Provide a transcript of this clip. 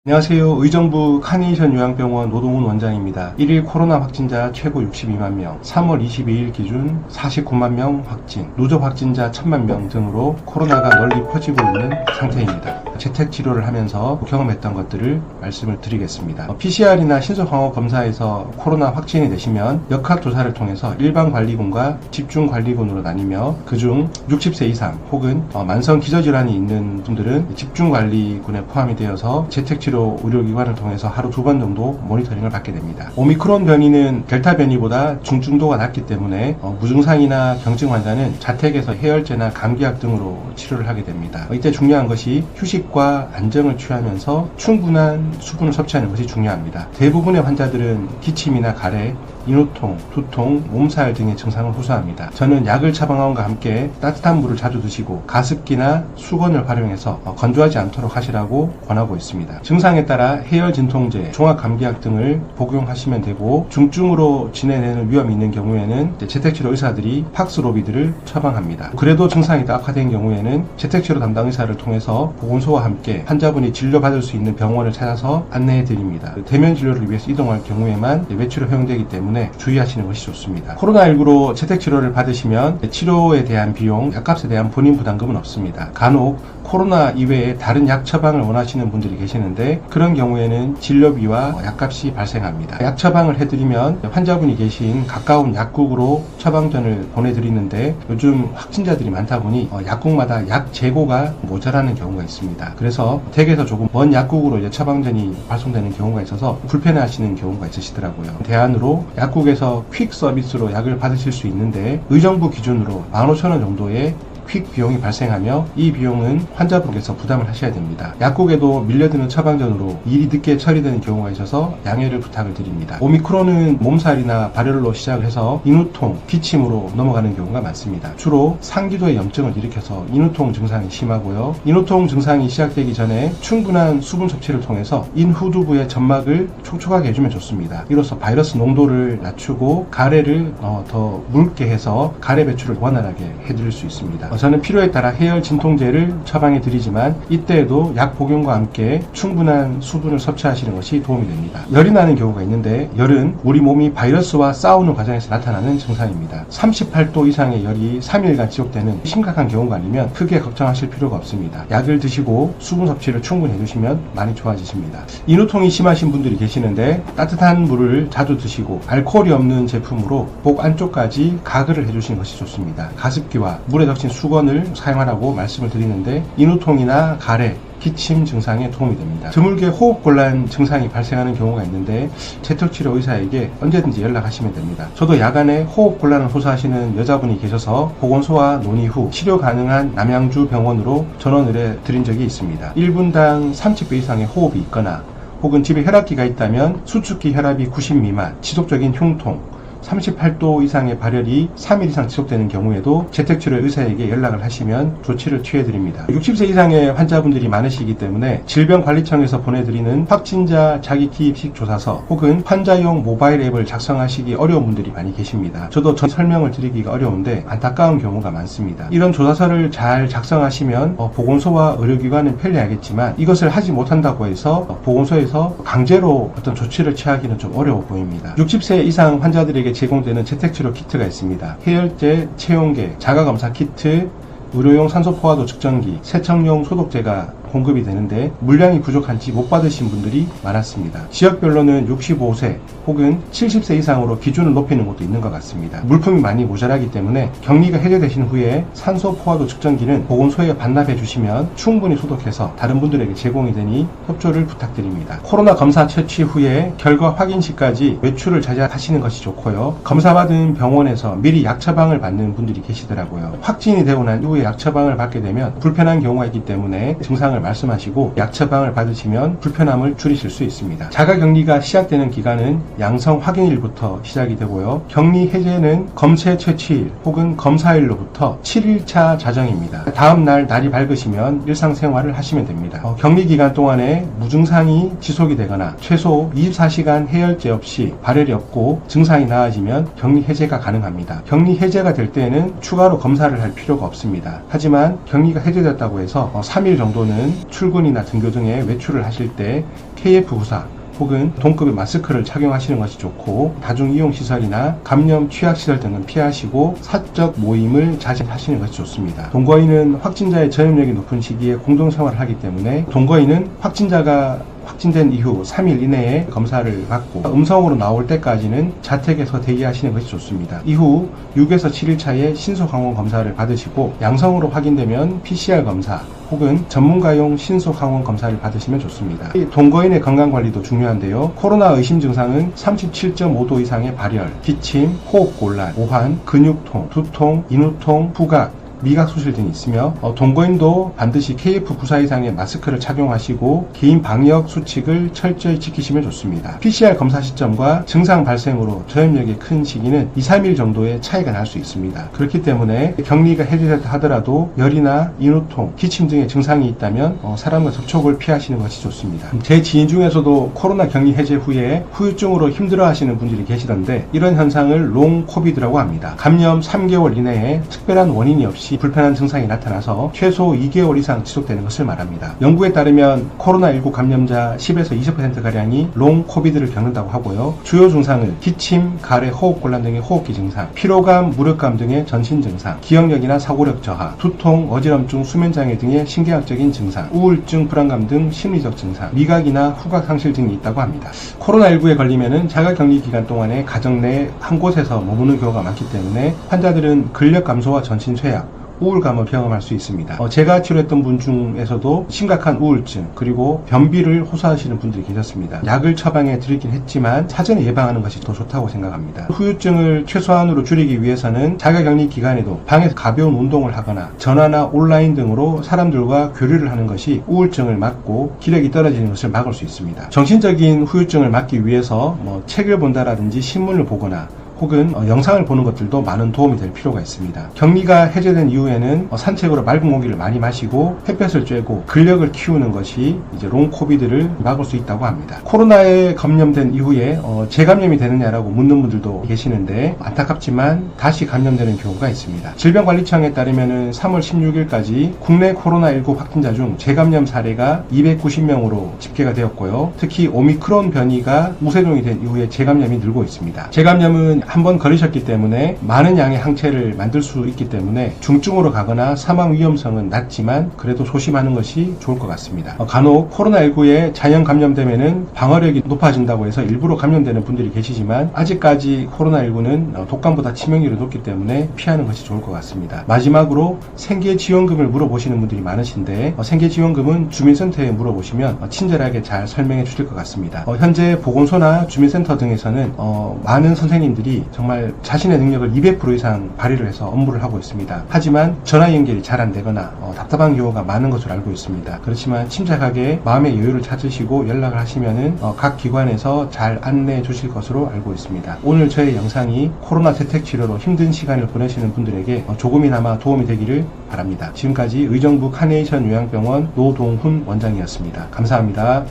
안녕하세요. 의정부 카네이션 요양병원 노동훈 원장입니다. 1일 코로나 확진자 최고 62만 명, 3월 22일 기준 49만 명 확진, 누적 확진자 1000만 명 등으로 코로나가 널리 퍼지고 있는 상태입니다. 재택 치료를 하면서 경험했던 것들을 말씀을 드리겠습니다. PCR이나 신속 항원 검사에서 코로나 확진이 되시면 역학조사를 통해서 일반관리군과 집중관리군으로 나뉘며 그중 60세 이상 혹은 만성 기저질환이 있는 분들은 집중관리군에 포함이 되어서 재택치료 의료기관을 통해서 하루 2번 정도 모니터링을 받게 됩니다. 오미크론 변이는 델타 변이보다 중증도가 낮기 때문에 무증상이나 경증 환자는 자택에서 해열제나 감기약 등으로 치료를 하게 됩니다. 이때 중요한 것이 휴식과 안정을 취하면서 충분한 수분을 섭취하는 것이 중요합니다. 대부분의 환자들은 기침이나 가래, 인후통, 두통, 몸살 등의 증상을 호소합니다. 저는 약을 처방함과 함께 따뜻한 물을 자주 드시고 가습기나 수건을 활용해서 건조하지 않도록 하시라고 권하고 있습니다. 증상에 따라 해열 진통제, 종합감기약 등을 복용하시면 되고 중증으로 진행되는 위험이 있는 경우에는 재택치료 의사들이 팍스로비드를 처방합니다. 그래도 증상이 더 악화된 경우에는 재택치료 담당 의사를 통해서 보건소와 함께 환자분이 진료받을 수 있는 병원을 찾아서 안내해 드립니다. 대면 진료를 위해서 이동할 경우에만 외출이 허용되기 때문에 주의하시는 것이 좋습니다. 코로나19로 재택치료를 받으시면 치료에 대한 비용, 약값에 대한 본인 부담금은 없습니다. 간혹 코로나 이외에 다른 약 처방을 원하시는 분들이 계시는데 그런 경우에는 진료비와 약값이 발생합니다. 약 처방을 해드리면 환자분이 계신 가까운 약국으로 처방전을 보내드리는데 요즘 확진자들이 많다 보니 약국마다 약 재고가 모자라는 경우가 있습니다. 그래서 댁에서 조금 먼 약국으로 이제 처방전이 발송되는 경우가 있어서 불편해하시는 경우가 있으시더라고요. 대안으로 약국에서 퀵 서비스로 약을 받으실 수 있는데 의정부 기준으로 15,000원 정도의 퀵 비용이 발생하며 이 비용은 환자분께서 부담을 하셔야 됩니다. 약국에도 밀려드는 처방전으로 일이 늦게 처리되는 경우가 있어서 양해를 부탁을 드립니다. 오미크론은 몸살이나 발열로 시작을 해서 인후통, 기침으로 넘어가는 경우가 많습니다. 주로 상기도의 염증을 일으켜서 인후통 증상이 심하고요. 인후통 증상이 시작되기 전에 충분한 수분 섭취를 통해서 인후두부의 점막을 촉촉하게 해주면 좋습니다. 이로써 바이러스 농도를 낮추고 가래를 더 묽게 해서 가래 배출을 원활하게 해드릴 수 있습니다. 저는 필요에 따라 해열 진통제를 처방해 드리지만 이때에도 약 복용과 함께 충분한 수분을 섭취하시는 것이 도움이 됩니다. 열이 나는 경우가 있는데 열은 우리 몸이 바이러스와 싸우는 과정에서 나타나는 증상입니다. 38도 이상의 열이 3일간 지속되는 심각한 경우가 아니면 크게 걱정하실 필요가 없습니다. 약을 드시고 수분 섭취를 충분히 해주시면 많이 좋아지십니다. 인후통이 심하신 분들이 계시는데 따뜻한 물을 자주 드시고 알코올이 없는 제품으로 목 안쪽까지 가글을 해주시는 것이 좋습니다. 가습기와 물에 적신 수건을 사용하라고 말씀을 드리는데 인후통이나 가래, 기침 증상에 도움이 됩니다. 드물게 호흡곤란 증상이 발생하는 경우가 있는데 재택치료 의사에게 언제든지 연락하시면 됩니다. 저도 야간에 호흡곤란을 호소하시는 여자분이 계셔서 보건소와 논의 후 치료 가능한 남양주 병원으로 전원을 해드린 적이 있습니다. 1분당 30배 이상의 호흡이 있거나 혹은 집에 혈압기가 있다면 수축기 혈압이 90 미만, 지속적인 흉통, 38도 이상의 발열이 3일 이상 지속되는 경우에도 재택치료 의사에게 연락을 하시면 조치를 취해드립니다. 60세 이상의 환자분들이 많으시기 때문에 질병관리청에서 보내드리는 확진자 자기기입식 조사서 혹은 환자용 모바일 앱을 작성하시기 어려운 분들이 많이 계십니다. 저도 설명을 드리기가 어려운데 안타까운 경우가 많습니다. 이런 조사서를 잘 작성하시면 보건소와 의료기관은 편리하겠지만 이것을 하지 못한다고 해서 보건소에서 강제로 어떤 조치를 취하기는 좀 어려워 보입니다. 60세 이상 환자들에게 제공되는 재택치료 키트가 있습니다. 해열제, 체온계, 자가검사 키트, 의료용 산소포화도 측정기, 세척용 소독제가 공급이 되는데 물량이 부족한지 못 받으신 분들이 많았습니다. 지역별로는 65세 혹은 70세 이상으로 기준을 높이는 곳도 있는 것 같습니다. 물품이 많이 모자라기 때문에 격리가 해제되신 후에 산소 포화도 측정기는 보건소에 반납해 주시면 충분히 소독해서 다른 분들에게 제공이 되니 협조를 부탁드립니다. 코로나 검사 채취 후에 결과 확인 시까지 외출을 자제하시는 것이 좋고요. 검사받은 병원에서 미리 약 처방을 받는 분들이 계시더라고요. 확진이 되고 난 이후에 약 처방을 받게 되면 불편한 경우가 있기 때문에 증상을 말씀하시고 약 처방을 받으시면 불편함을 줄이실 수 있습니다. 자가격리가 시작되는 기간은 양성 확인일부터 시작이 되고요. 격리 해제는 검체 채취일 혹은 검사일로부터 7일차 자정입니다. 다음 날이 밝으시면 일상생활을 하시면 됩니다. 격리 기간 동안에 무증상이 지속이 되거나 최소 24시간 해열제 없이 발열이 없고 증상이 나아지면 격리 해제가 가능합니다. 격리 해제가 될 때에는 추가로 검사를 할 필요가 없습니다. 하지만 격리가 해제됐다고 해서 3일 정도는 또는 출근이나 등교 등의 외출을 하실 때 KF94 혹은 동급의 마스크를 착용하시는 것이 좋고, 다중이용시설이나 감염 취약시설 등은 피하시고 사적 모임을 자제하시는 것이 좋습니다. 동거인은 확진자의 전염력이 높은 시기에 공동생활을 하기 때문에 동거인은 확진자가 확진된 이후 3일 이내에 검사를 받고 음성으로 나올 때까지는 자택에서 대기하시는 것이 좋습니다. 이후 6에서 7일 차에 신속항원 검사를 받으시고 양성으로 확인되면 PCR 검사 혹은 전문가용 신속항원 검사를 받으시면 좋습니다. 동거인의 건강관리도 중요한데요. 코로나 의심 증상은 37.5도 이상의 발열, 기침, 호흡곤란, 오한, 근육통, 두통, 인후통, 부각, 미각 수실 등이 있으며 동거인도 반드시 KF94 이상의 마스크를 착용하시고 개인 방역 수칙을 철저히 지키시면 좋습니다. PCR 검사 시점과 증상 발생으로 전염력이 큰 시기는 2, 3일 정도의 차이가 날 수 있습니다. 그렇기 때문에 격리가 해제됐다 하더라도 열이나 인후통, 기침 등의 증상이 있다면 사람과 접촉을 피하시는 것이 좋습니다. 제 지인 중에서도 코로나 격리 해제 후에 후유증으로 힘들어하시는 분들이 계시던데 이런 현상을 롱 코비드라고 합니다. 감염 3개월 이내에 특별한 원인이 없이 불편한 증상이 나타나서 최소 2개월 이상 지속되는 것을 말합니다. 연구에 따르면 코로나19 감염자 10에서 20%가량이 롱 코비드를 겪는다고 하고요. 주요 증상은 기침, 가래, 호흡곤란 등의 호흡기 증상, 피로감, 무력감 등의 전신 증상, 기억력이나 사고력 저하, 두통, 어지럼증, 수면장애 등의 신경학적인 증상, 우울증, 불안감 등 심리적 증상, 미각이나 후각 상실 등이 있다고 합니다. 코로나19에 걸리면은 자가격리 기간 동안에 가정 내 한 곳에서 머무는 경우가 많기 때문에 환자들은 근력 감소와 전신 쇠약, 우울감을 경험할 수 있습니다. 제가 치료했던 분 중에서도 심각한 우울증 그리고 변비를 호소하시는 분들이 계셨습니다. 약을 처방해 드리긴 했지만 사전에 예방하는 것이 더 좋다고 생각합니다. 후유증을 최소한으로 줄이기 위해서는 자가격리 기간에도 방에서 가벼운 운동을 하거나 전화나 온라인 등으로 사람들과 교류를 하는 것이 우울증을 막고 기력이 떨어지는 것을 막을 수 있습니다. 정신적인 후유증을 막기 위해서 책을 본다라든지 신문을 보거나 혹은 영상을 보는 것들도 많은 도움이 될 필요가 있습니다. 격리가 해제된 이후에는 산책으로 맑은 공기를 많이 마시고 햇볕을 쬐고 근력을 키우는 것이 이제 롱 코비드를 막을 수 있다고 합니다. 코로나에 감염된 이후에 재감염이 되느냐라고 묻는 분들도 계시는데 안타깝지만 다시 감염되는 경우가 있습니다. 질병관리청에 따르면 3월 16일까지 국내 코로나19 확진자 중 재감염 사례가 290명으로 집계가 되었고요. 특히 오미크론 변이가 우세종이 된 이후에 재감염이 늘고 있습니다. 재감염은 한번 걸리셨기 때문에 많은 양의 항체를 만들 수 있기 때문에 중증으로 가거나 사망 위험성은 낮지만 그래도 조심하는 것이 좋을 것 같습니다. 간혹 코로나19에 자연 감염되면은 방어력이 높아진다고 해서 일부러 감염되는 분들이 계시지만 아직까지 코로나19는 독감보다 치명률이 높기 때문에 피하는 것이 좋을 것 같습니다. 마지막으로 생계지원금을 물어보시는 분들이 많으신데 생계지원금은 주민센터에 물어보시면 친절하게 잘 설명해 주실 것 같습니다. 현재 보건소나 주민센터 등에서는 많은 선생님들이 정말 자신의 능력을 200% 이상 발휘를 해서 업무를 하고 있습니다. 하지만 전화 연결이 잘 안 되거나 답답한 경우가 많은 것으로 알고 있습니다. 그렇지만 침착하게 마음의 여유를 찾으시고 연락을 하시면은 각 기관에서 잘 안내해 주실 것으로 알고 있습니다. 오늘 저의 영상이 코로나 재택치료로 힘든 시간을 보내시는 분들에게 조금이나마 도움이 되기를 바랍니다. 지금까지 의정부 카네이션 요양병원 노동훈 원장이었습니다. 감사합니다.